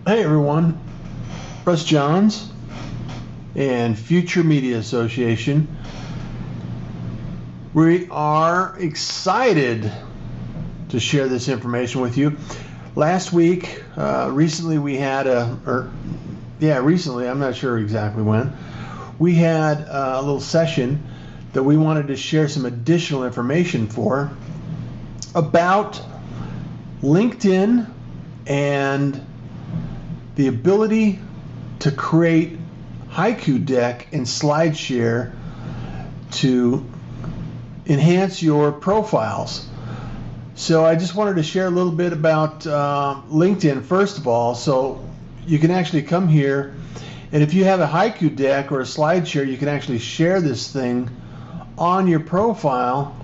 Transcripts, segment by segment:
Hey everyone, Russ Johns and Future Media Association. We are excited to share this information with you. Last week, recently I'm not sure exactly when, we had a little session that we wanted to share some additional information for about LinkedIn and the ability to create Haiku deck and Slideshare to enhance your profiles. So I just wanted to share a little bit about LinkedIn first of all. So you can actually come here, and if you have a Haiku deck or a Slideshare, you can actually share this thing on your profile,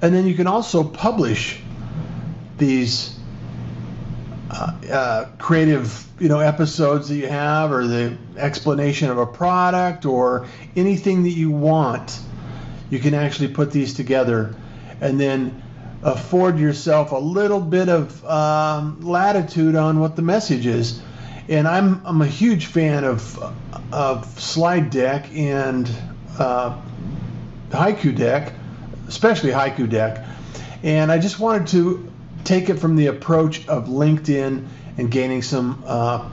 and then you can also publish these creative episodes that you have, or the explanation of a product, or anything that you want. You can actually put these together and then afford yourself a little bit of latitude on what the message is. And I'm a huge fan of Slide Deck and Haiku Deck, especially Haiku Deck. And I just wanted to take it from the approach of LinkedIn and gaining some momentum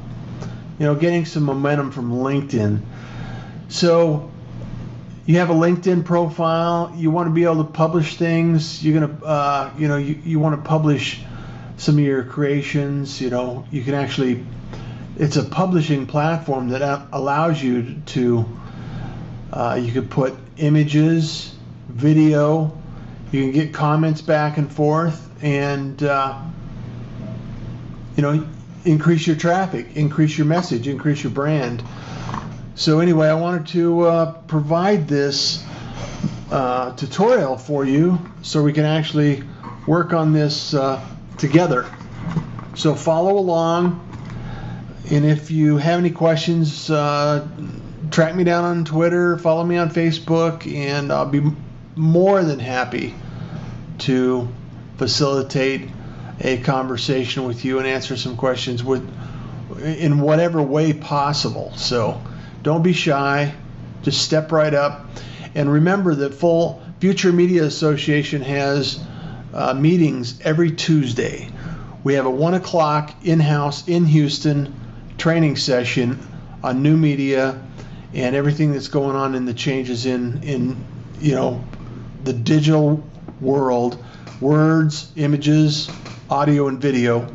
from LinkedIn. So you have a LinkedIn profile, you want to be able to publish things, you want to publish some of your creations. You can actually, it's a publishing platform that allows you to you could put images, video, you can get comments back and forth, and increase your traffic, increase your message, increase your brand. So anyway, I wanted to provide this tutorial for you so we can actually work on this together. So follow along, and if you have any questions, track me down on Twitter, follow me on Facebook, and I'll be more than happy to facilitate a conversation with you and answer some questions in whatever way possible. So don't be shy, just step right up. And remember that Future Media Association has meetings every Tuesday. We have a 1 o'clock in-house in Houston training session on new media and everything that's going on in the changes in the digital world, words, images, audio, and video.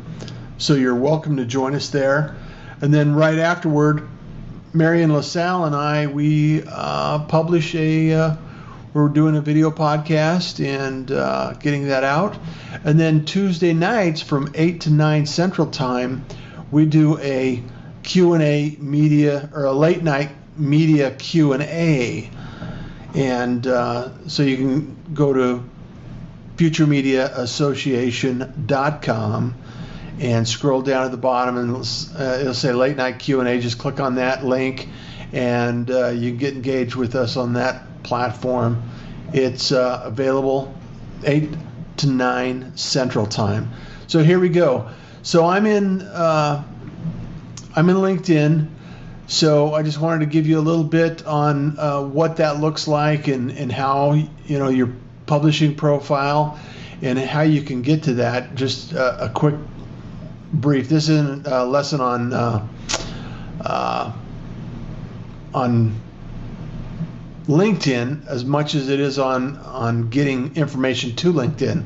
So you're welcome to join us there. And then right afterward, Marion LaSalle and I, we publish we're doing a video podcast and getting that out. And then Tuesday nights from 8 to 9 Central Time, we do a Q&A media, or a late night media Q&A. And so you can go to futuremediaassociation.com and scroll down at the bottom, and it'll say late night Q&A. Just click on that link, and you can get engaged with us on that platform. It's available 8 to 9 Central Time. So here we go. So I'm in LinkedIn. So I just wanted to give you a little bit on what that looks like, and how your publishing profile and how you can get to that. Just a quick brief. This isn't a lesson on LinkedIn as much as it is on getting information to LinkedIn.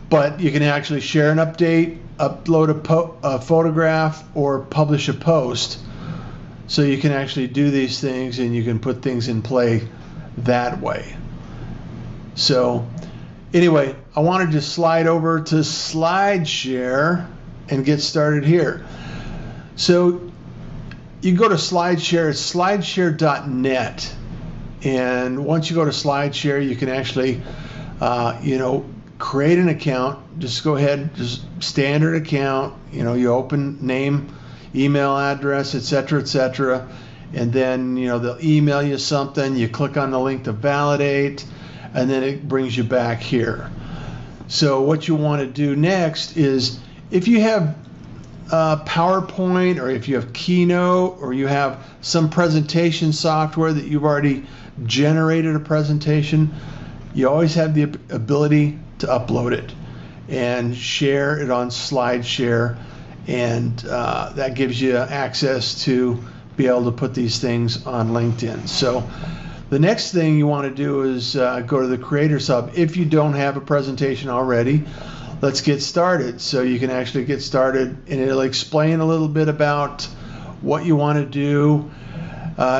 But you can actually share an update, upload a photograph, or publish a post. So you can actually do these things, and you can put things in play that way. So anyway, I wanted to slide over to Slideshare and get started here. So you can go to Slideshare, it's slideshare.net. And once you go to Slideshare, you can actually, create an account. Just go ahead, just standard account. You open name, email address, etc., and then they'll email you something. You click on the link to validate, and then it brings you back here. So what you want to do next is, if you have PowerPoint, or if you have Keynote, or you have some presentation software that you've already generated a presentation, you always have the ability to upload it and share it on Slideshare, and that gives you access to be able to put these things on LinkedIn. So the next thing you want to do is go to the Creators Hub. If you don't have a presentation already, let's get started. So you can actually get started, and it'll explain a little bit about what you want to do.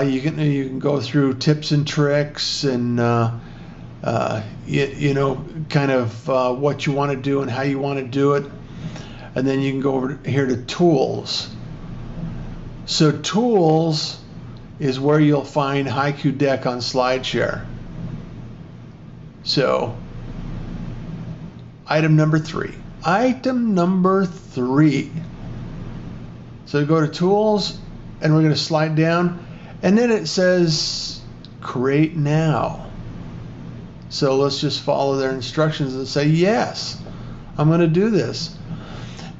You can go through tips and tricks, and you know, kind of what you want to do and how you want to do it. And then you can go over here to Tools. So Tools is where you'll find Haiku Deck on Slideshare. So item number 3. Item number 3. So go to Tools, and we're going to slide down, and then it says Create Now. So let's just follow their instructions and say, yes, I'm going to do this.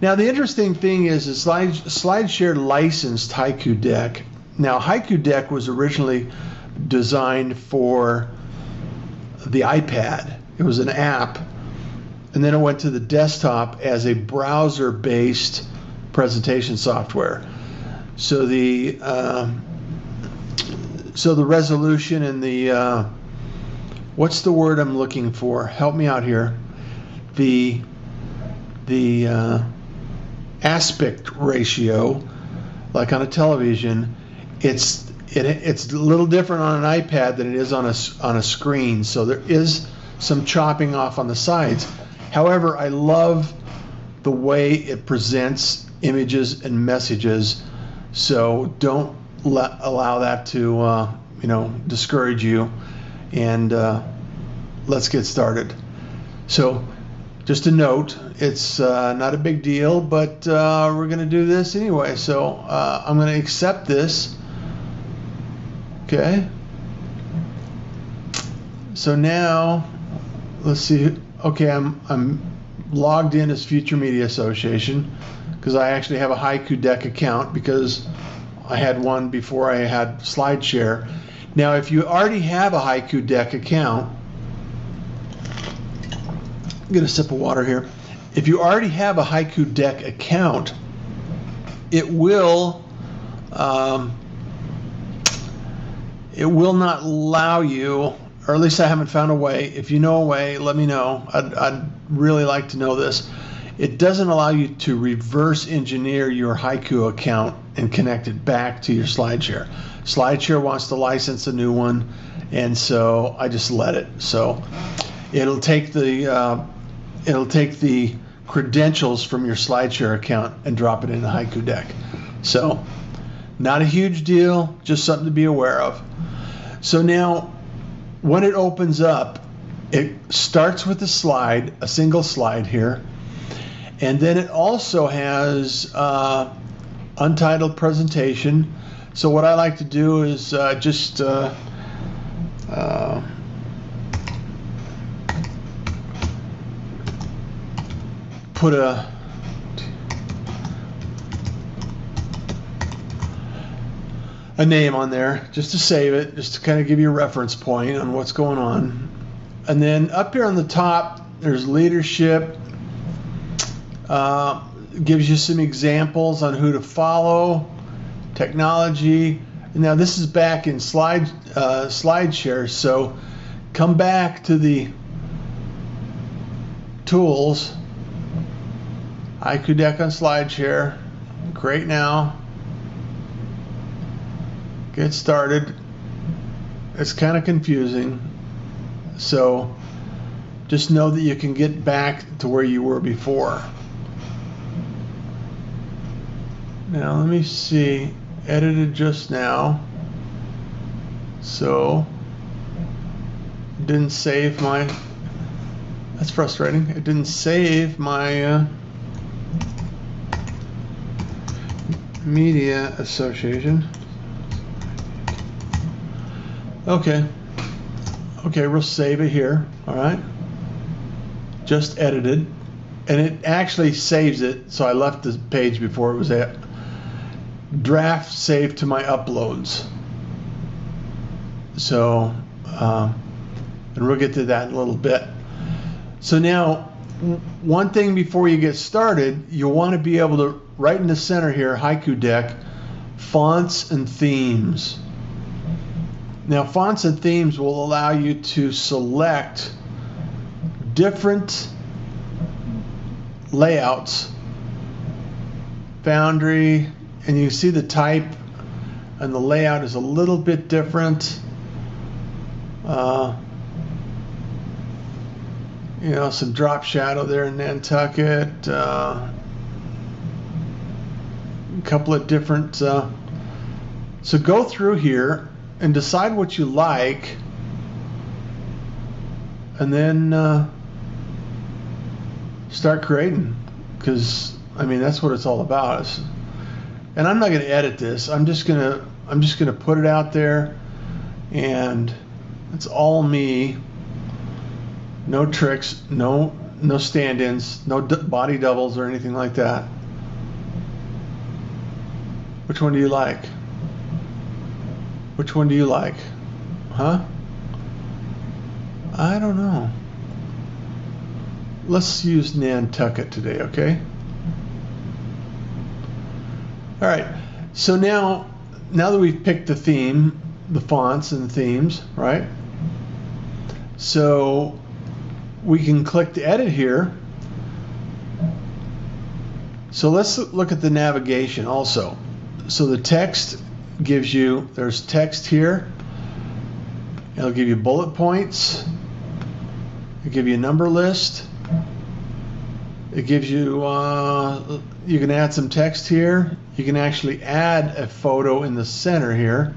Now the interesting thing is Slideshare licensed Haiku Deck. Now Haiku Deck was originally designed for the iPad. It was an app, and then it went to the desktop as a browser-based presentation software. So the resolution and the what's the word I'm looking for? Help me out here. The aspect ratio, like on a television, it's a little different on an iPad than it is on a screen. So there is some chopping off on the sides. However, I love the way it presents images and messages. So don't allow that to discourage you. And let's get started. So just a note, it's not a big deal, but we're going to do this anyway. So I'm going to accept this. Okay. So now let's see. Okay, I'm logged in as Future Media Association because I actually have a Haiku Deck account because I had one before I had Slideshare. Now, if you already have a Haiku Deck account, get a sip of water here. If you already have a Haiku Deck account, it will not allow you, or at least I haven't found a way. If you know a way, let me know. I'd really like to know this. It doesn't allow you to reverse engineer your Haiku account and connect it back to your Slideshare. Slideshare wants to license a new one, and so I just let it. So it'll take the credentials from your Slideshare account and drop it in the Haiku Deck. So not a huge deal, just something to be aware of. So now when it opens up, it starts with a slide, a single slide here, and then it also has untitled presentation. So what I like to do is just put a name on there just to save it, just to kind of give you a reference point on what's going on. And then up here on the top, there's leadership. Gives you some examples on who to follow, technology. Now this is back in Slideshare, so come back to the tools, Haiku Deck on Slideshare, Create Now, get started. It's kind of confusing, so just know that you can get back to where you were before. Now let me see, edited just now, so it didn't save my, that's frustrating, it didn't save my media association. Okay, we'll save it here, all right, just edited. and it actually saves it. So I left the page before it was at draft saved to my uploads. So, and we'll get to that in a little bit. So now, one thing before you get started, you'll want to be able to, right in the center here, Haiku deck, fonts and themes. Now, fonts and themes will allow you to select different layouts, Foundry, and you see the type and the layout is a little bit different. You know, some drop shadow there in Nantucket, a couple of different, so go through here and decide what you like, and then start creating, because I mean that's what it's all about. And I'm not going to edit this. I'm just gonna put it out there, and it's all me. No tricks, no stand-ins, no body doubles or anything like that. Which one do you like? Which one do you like? Huh? I don't know. Let's use Nantucket today, okay? All right. So now that we've picked the theme, the fonts and the themes, right? So we can click to edit here. So let's look at the navigation also. So the text gives you, there's text here. It'll give you bullet points. It'll give you a number list. It gives you, you can add some text here. You can actually add a photo in the center here.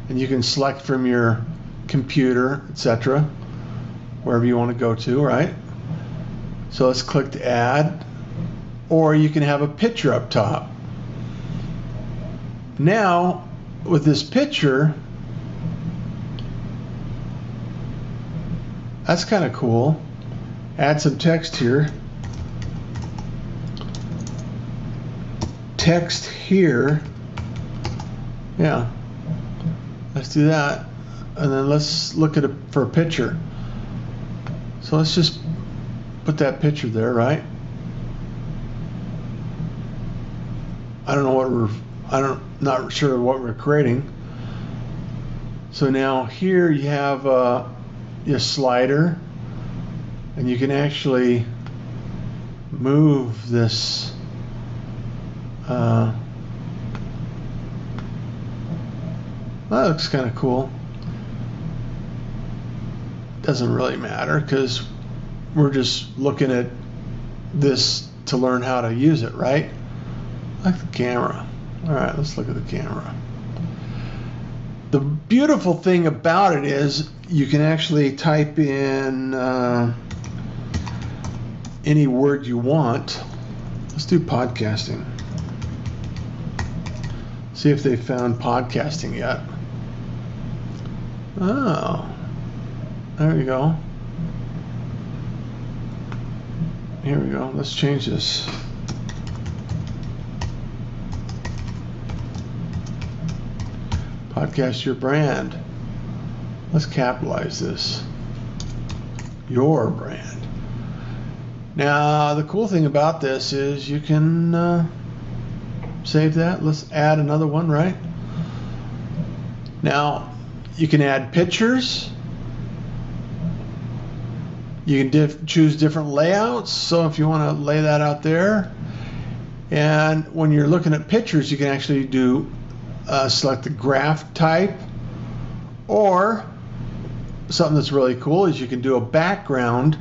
And you can select from your computer, etc. Wherever you want to go to, right? So let's click to add. Or you can have a picture up top. Now, with this picture, that's kind of cool. Add some text here. Text here. Yeah. Let's do that. And then let's look at it for a picture. So let's just put that picture there, right? I don't know what not sure what we're creating. So now here you have your slider, and you can actually move this. That looks kind of cool. Doesn't really matter because we're just looking at this to learn how to use it, right? Like the camera. All right, let's look at the camera. The beautiful thing about it is you can actually type in any word you want. Let's do podcasting. See if they found podcasting yet. Oh, there we go. Here we go. Let's change this. Podcast your brand. Let's capitalize this. Your brand. Now, the cool thing about this is you can save that. Let's add another one, right? Now, you can add pictures. You can choose different layouts. So if you want to lay that out there. And when you're looking at pictures, you can actually do select the graph type, or something that's really cool is you can do a background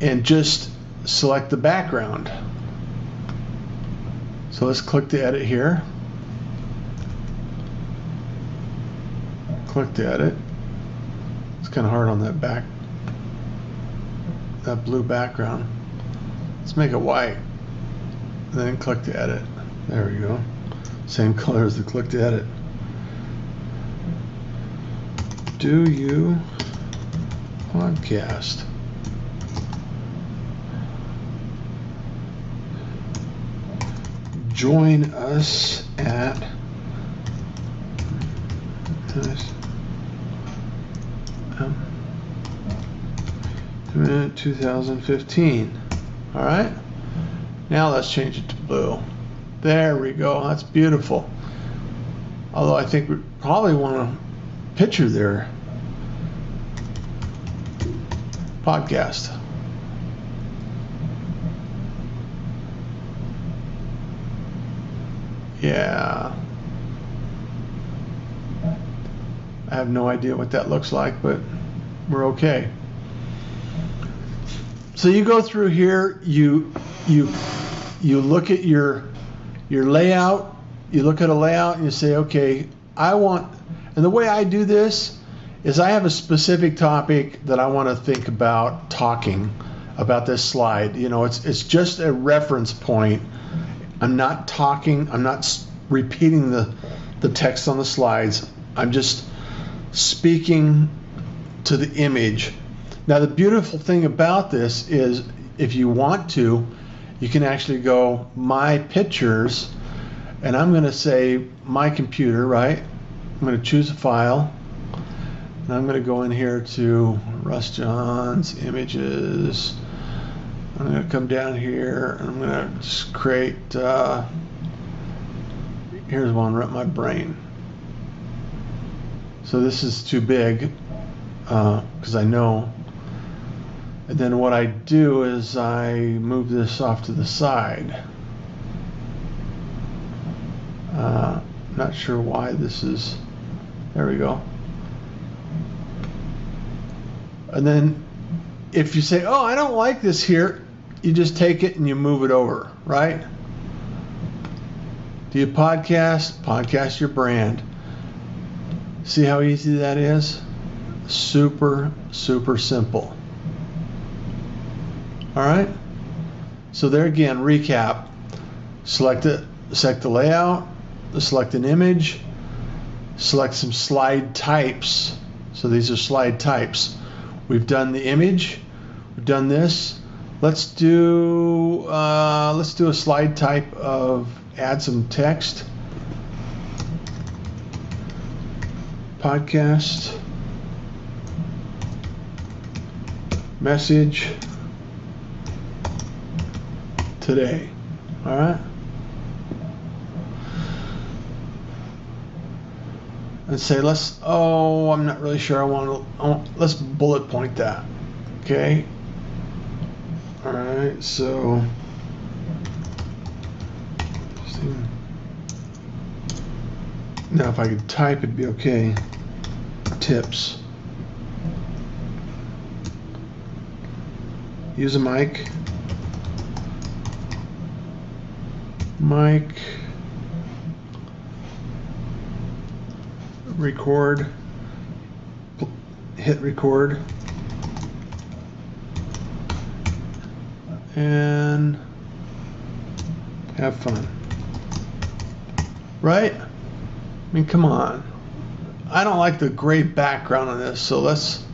and just select the background. So let's click to edit here. Click to edit. It's kind of hard on that blue background. Let's make it white. And then click to edit. There we go. Same color as the click to edit. Do you podcast? join us at 2015. All right. Now let's change it to blue. There we go. That's beautiful. Although I think we probably want a picture there. Podcast. Yeah. I have no idea what that looks like, but we're okay. So you go through here, you look at your layout, you look at a layout and you say, okay, and the way I do this is I have a specific topic that I want to think about talking about this slide. You know, it's just a reference point. I'm not talking, I'm not repeating the text on the slides. I'm just speaking to the image. Now the beautiful thing about this is if you want to, you can actually go My Pictures, and I'm going to say My Computer, right? I'm going to choose a file, and I'm going to go in here to Russ John's Images. I'm going to come down here, and I'm going to just create, here's one, Rip My Brain. So this is too big, because I know. And then what I do is I move this off to the side. Not sure why this is, there we go. And then if you say, oh, I don't like this here, you just take it and you move it over, right? Do you podcast? Podcast your brand. See how easy that is? Super, super simple. All right. So there again, recap. Select the layout, select an image, select some slide types. So these are slide types. We've done the image, we've done this. Let's do a slide type of add some text. Podcast message today. All right. And say I'm not really sure let's bullet point that. Okay. All right. So now if I could type, it'd be okay. Tips. Use a mic. Record, hit record, and have fun. Right? I mean, come on. I don't like the gray background on this, so let's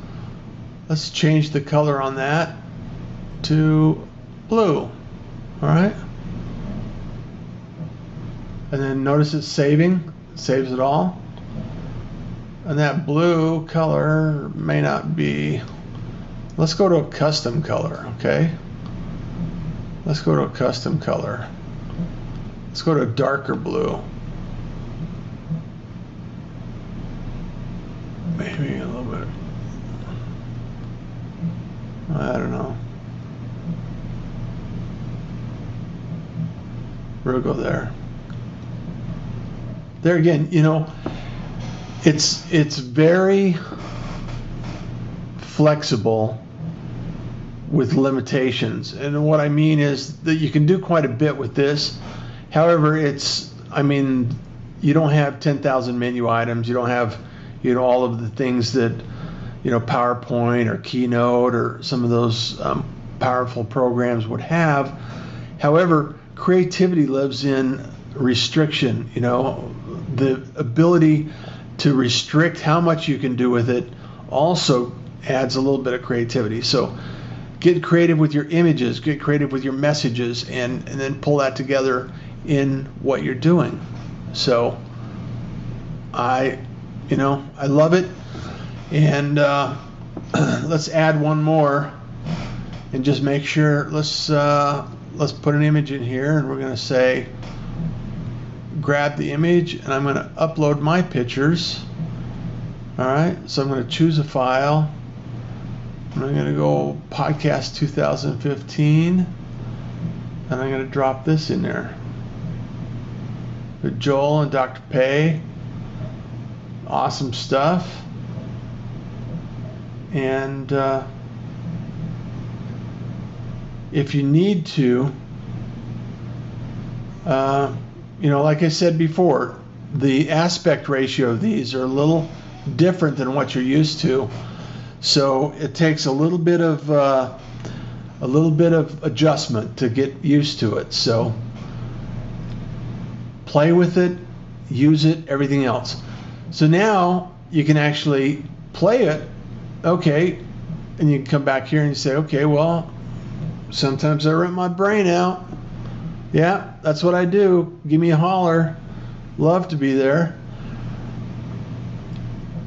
change the color on that to blue. All right? And then notice it's saving. It saves it all. And that blue color may not be. Let's go to a custom color, okay? Let's go to a custom color. Let's go to a darker blue. Maybe a little bit. I don't know. We'll go there. There again, you know, it's very flexible with limitations. And what I mean is that you can do quite a bit with this. However, you don't have 10,000 menu items. You don't have, all of the things that, PowerPoint or Keynote or some of those powerful programs would have. However, creativity lives in restriction, the ability to restrict how much you can do with it also adds a little bit of creativity. So get creative with your images, get creative with your messages, and then pull that together in what you're doing. So I love it. And let's add one more and just make sure. Let's put an image in here, and we're going to say grab the image, and I'm going to upload my pictures. All right, so I'm going to choose a file, and I'm going to go podcast 2015, and I'm going to drop this in there with Joel and Dr. Pei. Awesome stuff. And if you need to, like I said before, the aspect ratio of these are a little different than what you're used to. So it takes a little bit of adjustment to get used to it. So play with it, use it, everything else. So now you can actually play it, okay, and you can come back here and you say, okay, well, sometimes I rent my brain out. Yeah, that's what I do. Give me a holler. Love to be there.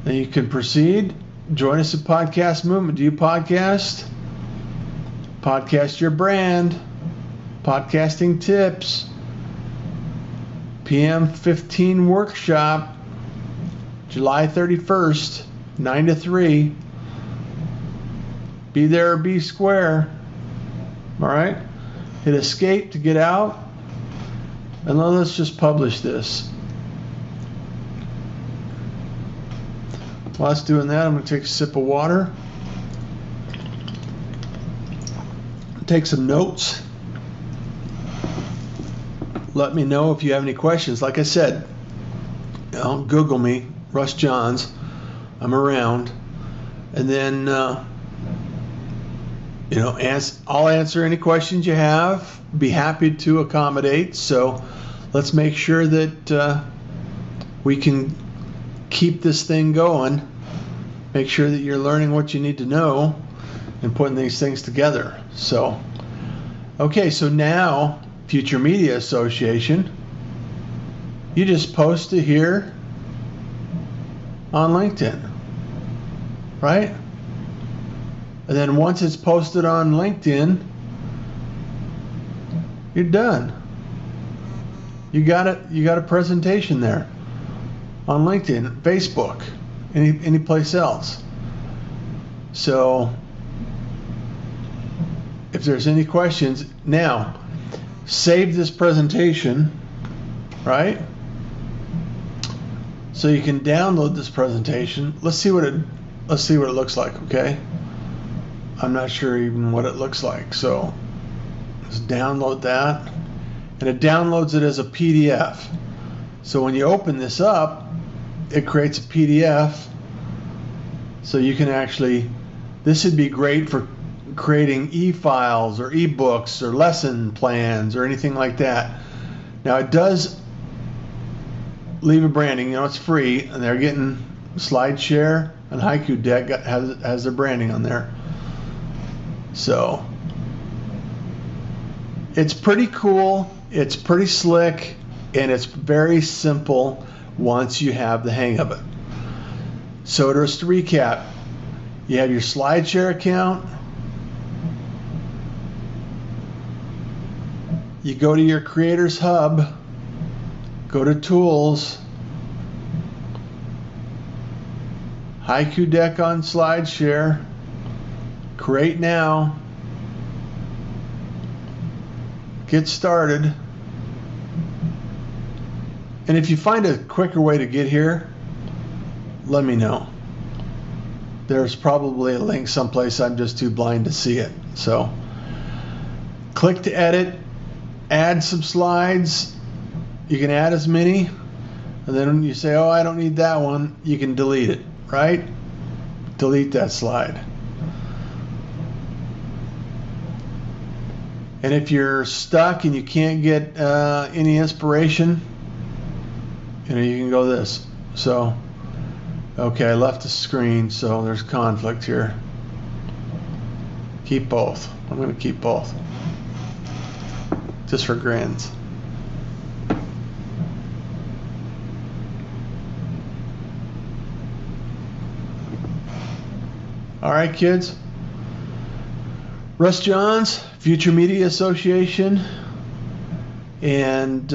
Then you can proceed. Join us at Podcast Movement. Do you podcast? Podcast your brand. Podcasting tips. PM 15 workshop. July 31st, 9 to 3. Be there or be square. All right? Hit escape to get out. And then let's just publish this. While it's doing that, I'm going to take a sip of water. Take some notes. Let me know if you have any questions. Like I said, Google me, Russ Johns. I'm around. And then, I'll answer any questions you have. Be happy to accommodate. So let's make sure that we can keep this thing going. Make sure that you're learning what you need to know and putting these things together. So, okay, so now Future Media Association, you just post it here on LinkedIn, right? And then once it's posted on LinkedIn, you're done. You got it. You got a presentation there on LinkedIn, Facebook, any place else. So if there's any questions, now save this presentation, right? So you can download this presentation. Let's see what it looks like, okay? I'm not sure even what it looks like. So let's download that. And it downloads it as a PDF. So when you open this up, it creates a PDF. So you can actually, this would be great for creating e-files or e-books or lesson plans or anything like that. Now it does leave a branding, it's free, and they're getting Slideshare and Haiku deck has their branding on there. So it's pretty cool, it's pretty slick, and it's very simple once you have the hang of it. So just to recap, you have your Slideshare account. You go to your Creators Hub, go to Tools, Haiku deck on Slideshare, create now, get started. And if you find a quicker way to get here, let me know. There's probably a link someplace, I'm just too blind to see it. So click to edit, add some slides. You can add as many, and then when you say, oh, I don't need that one, you can delete it, right? Delete that slide. And if you're stuck and you can't get any inspiration, you can go this. So, okay, I left the screen, so there's conflict here. Keep both. I'm going to keep both, just for grins. All right, kids. Russ Johns, Future Media Association, and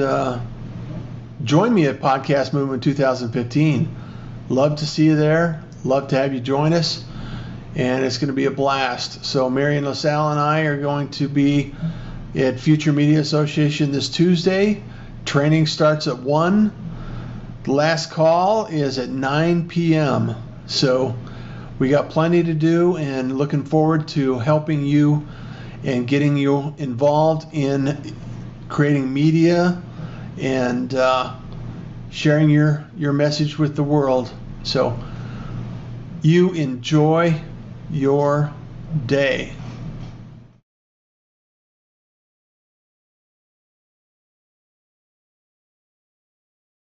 join me at Podcast Movement 2015. Love to see you there. Love to have you join us, and it's going to be a blast. So Marion LaSalle and I are going to be at Future Media Association this Tuesday. Training starts at 1. The last call is at 9 p.m. So we got plenty to do, and looking forward to helping you and getting you involved in creating media and sharing your message with the world. So you enjoy your day.